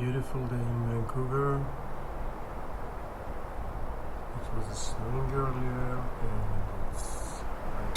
beautiful day in Vancouver. It was snowing earlier and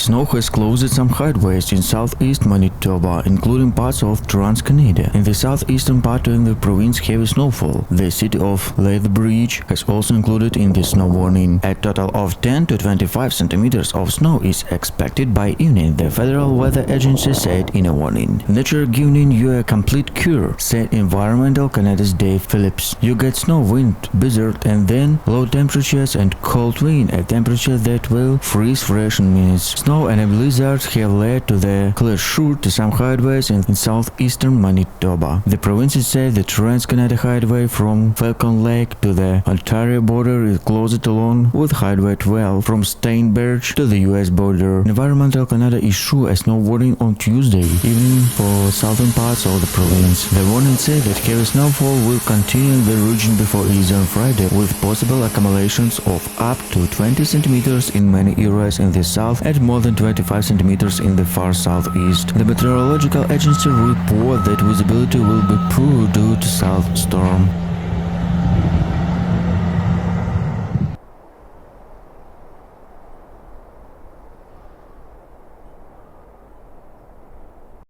Snow has closed some highways in southeast Manitoba, including parts of Trans-Canada. In the southeastern part of the province, heavy snowfall. The city of Lethbridge has also included in the snow warning. A total of 10 to 25 centimeters of snow is expected by evening, the Federal Weather Agency said in a warning. Nature giving you a complete cure, said Environmental Canada's Dave Phillips. You get snow, wind, blizzard, and then low temperatures and cold wind, a temperature that will freeze fresh in minutes. Snow and blizzards have led to the closure to some highways in southeastern Manitoba. The province said the Trans-Canada Highway from Falcon Lake to the Ontario border is closed along with Highway 12 from Steinbach to the US border. Environmental Canada issued a snow warning on Tuesday evening for southern parts of the province. The warning said that heavy snowfall will continue in the region before eastern Friday, with possible accumulations of up to 20 centimeters in many areas in the south and more than 25 centimeters in the far southeast. The meteorological agency report that visibility will be poor due to Snowstorm.